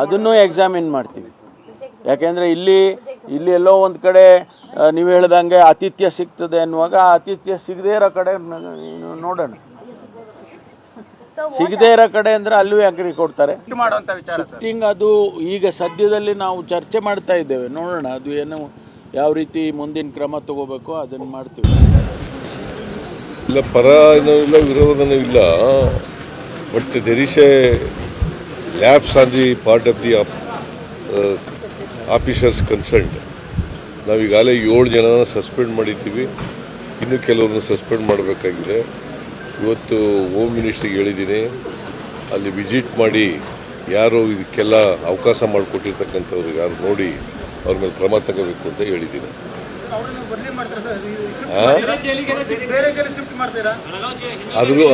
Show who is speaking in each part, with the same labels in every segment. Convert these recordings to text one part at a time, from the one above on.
Speaker 1: ಅದನ್ನು ಎಕ್ಸಾಮಿನ್ ಮಾಡ್ತೀವಿ. ಯಾಕೆಂದರೆ ಇಲ್ಲಿ ಎಲ್ಲೋ ಒಂದು ಕಡೆ ನೀವು ಹೇಳ್ದಂಗೆ ಆತಿಥ್ಯ ಸಿಗ್ತದೆ ಅನ್ನುವಾಗ ಆತಿಥ್ಯ ಸಿಗದೇ ಇರೋ ಕಡೆ ನೋಡೋಣ. ಸಿಗದೇ ಇರೋ ಕಡೆ ಅಂದರೆ ಅಲ್ಲೂ ಅಗ್ರಿ ಕೊಡ್ತಾರೆ. ಶಿಫ್ಟಿಂಗ್ ಅದು ಈಗ ಸದ್ಯದಲ್ಲಿ ನಾವು ಚರ್ಚೆ ಮಾಡ್ತಾ ಇದ್ದೇವೆ. ನೋಡೋಣ ಅದು ಏನು ಯಾವ ರೀತಿ ಮುಂದಿನ ಕ್ರಮ ತಗೋಬೇಕು ಅದನ್ನು ಮಾಡ್ತೀವಿ.
Speaker 2: ಇಲ್ಲ ಪರ ಏನೂ ಇಲ್ಲ, ವಿರೋಧನೂ ಇಲ್ಲ. But there is a lapse on the part of the officers concerned. ನಾವೀಗಾಗಲೇ 7 ಜನನ ಸಸ್ಪೆಂಡ್ ಮಾಡಿದ್ದೀವಿ, ಇನ್ನೂ ಕೆಲವ್ರನ್ನ ಸಸ್ಪೆಂಡ್ ಮಾಡಬೇಕಾಗಿದೆ. ಇವತ್ತು ಹೋಮ್ ಮಿನಿಸ್ಟ್ರಿಗೆ ಹೇಳಿದ್ದೀನಿ, ಅಲ್ಲಿ ವಿಸಿಟ್ ಮಾಡಿ ಯಾರು ಇದಕ್ಕೆಲ್ಲ ಅವಕಾಶ ಮಾಡಿಕೊಟ್ಟಿರ್ತಕ್ಕಂಥವ್ರು ಯಾರು ನೋಡಿ ಅವ್ರ ಮೇಲೆ ಕ್ರಮ ತಗೋಬೇಕು ಅಂತ ಹೇಳಿದ್ದೀನಿ.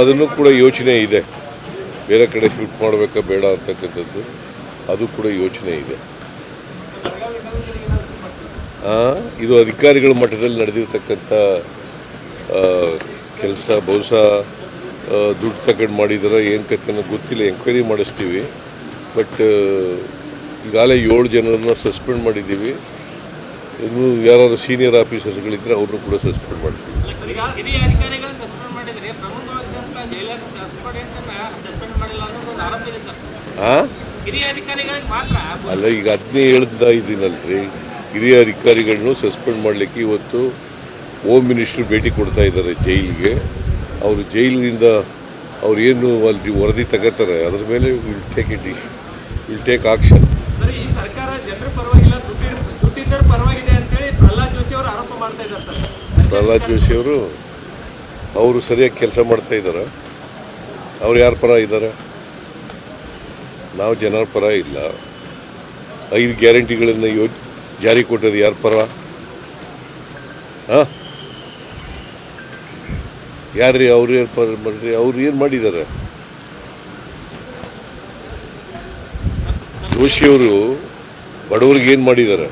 Speaker 2: ಅದನ್ನು ಕೂಡ ಯೋಚನೆ ಇದೆ, ಬೇರೆ ಕಡೆ ಶಿಫ್ಟ್ ಮಾಡಬೇಕಾ ಬೇಡ ಅಂತಕ್ಕಂಥದ್ದು ಅದು ಕೂಡ ಯೋಚನೆ ಇದೆ. ಇದು ಅಧಿಕಾರಿಗಳ ಮಟ್ಟದಲ್ಲಿ ನಡೆದಿರ್ತಕ್ಕಂಥ ಕೆಲಸ. ಬಹುಶಃ ದುಡ್ಡು ತಗೊಂಡು ಮಾಡಿದಾರ ಏನು ಕಥೆನೋ ಗೊತ್ತಿಲ್ಲ, ಎಂಕ್ವೈರಿ ಮಾಡಿಸ್ತೀವಿ. ಬಟ್ ಈಗಾಗಲೇ 7 ಜನರನ್ನು ಸಸ್ಪೆಂಡ್ ಮಾಡಿದ್ದೀವಿ. ಇನ್ನು ಯಾರಾದ್ರು ಸೀನಿಯರ್ ಆಫೀಸರ್ಸ್ಗಳಿದ್ದರೆ ಅವ್ರನ್ನೂ ಕೂಡ ಸಸ್ಪೆಂಡ್ ಮಾಡ್ತೀವಿ. ಅಲ್ಲ, ಈಗ ಅದನ್ನೇ ಹೇಳ್ತಾ ಇದ್ದೀನಲ್ರಿ, ಹಿರಿಯ ಅಧಿಕಾರಿಗಳನ್ನು ಸಸ್ಪೆಂಡ್ ಮಾಡಲಿಕ್ಕೆ ಇವತ್ತು ಹೋಮ್ ಮಿನಿಸ್ಟ್ರು ಭೇಟಿ ಕೊಡ್ತಾ ಇದ್ದಾರೆ ಜೈಲಿಗೆ. ಅವರು ಜೈಲಿನಿಂದ ಅವ್ರು ಏನು ಅಲ್ಲಿ ವರದಿ ತಗೋತಾರೆ ಅದ್ರ ಮೇಲೆ will take action. Prahlad Joshi ಅವರು ಸರಿಯಾಗಿ ಕೆಲಸ ಮಾಡ್ತಾ ಇದ್ದಾರೆ. ಅವ್ರು ಯಾರ ಪರ ಇದ್ದಾರೆ? ನಾವು ಜನರ ಪರ ಇಲ್ಲ. 5 ಗ್ಯಾರಂಟಿಗಳನ್ನು ಜಾರಿ ಕೊಟ್ಟದ್ದು ಯಾರ ಪರ? ಯಾರ್ರೀ ಅವ್ರು ಏನು ಪರ ಮಾಡ್ರಿ? ಅವ್ರು ಏನು ಮಾಡಿದ್ದಾರೆ? ಜೋಶಿಯವರು ಬಡವರಿಗೆ ಏನು ಮಾಡಿದ್ದಾರೆ?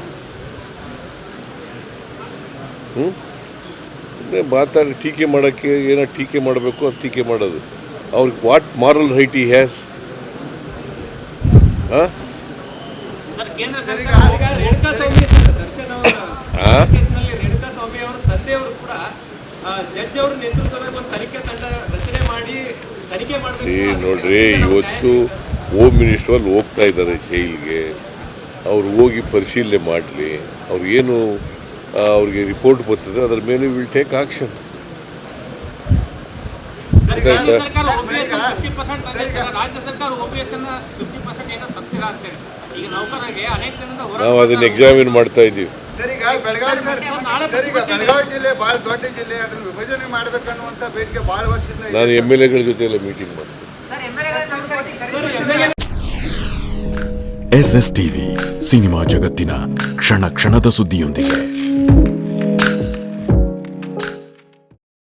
Speaker 2: ಮಾತಾಡಿ ಟೀಕೆ ಮಾಡೋಕ್ಕೆ ಏನೋ ಟೀಕೆ ಮಾಡಬೇಕು ಅದು ಟೀಕೆ ಮಾಡೋದು. ಅವ್ರಿಗೆ ವಾಟ್ ಮಾರಲ್ ರೈಟ್ ಈ ಹ್ಯಾಸ್? ನೋಡ್ರಿ, ಇವತ್ತು ಹೋಮ್ ಮಿನಿಸ್ಟರ್ ಅಲ್ಲಿ ಹೋಗ್ತಾ ಇದ್ದಾರೆ ಜೈಲಿಗೆ. ಅವ್ರು ಹೋಗಿ ಪರಿಶೀಲನೆ ಮಾಡಲಿ. ಅವ್ರು ಏನು ಅವ್ರಿಗೆ ರಿಪೋರ್ಟ್ ಬರ್ತದೆ ಅದರ ಮೇಲೆ ವಿಲ್ ಟೇಕ್ ಆಕ್ಷನ್. ನಾವು ಅದನ್ನ ಎಕ್ಸಾಮಿನ್ ಮಾಡ್ತಾ ಇದ್ದೀವಿ. ನಾನು MLA ಜೊತೆ ಎಲ್ಲ ಮೀಟಿಂಗ್ ಮಾಡ್ತೀನಿ.
Speaker 3: SSTV ಸಿನಿಮಾ ಜಗತ್ತಿನ ಕ್ಷಣ ಕ್ಷಣದ ಸುದ್ದಿಯೊಂದಿಗೆ.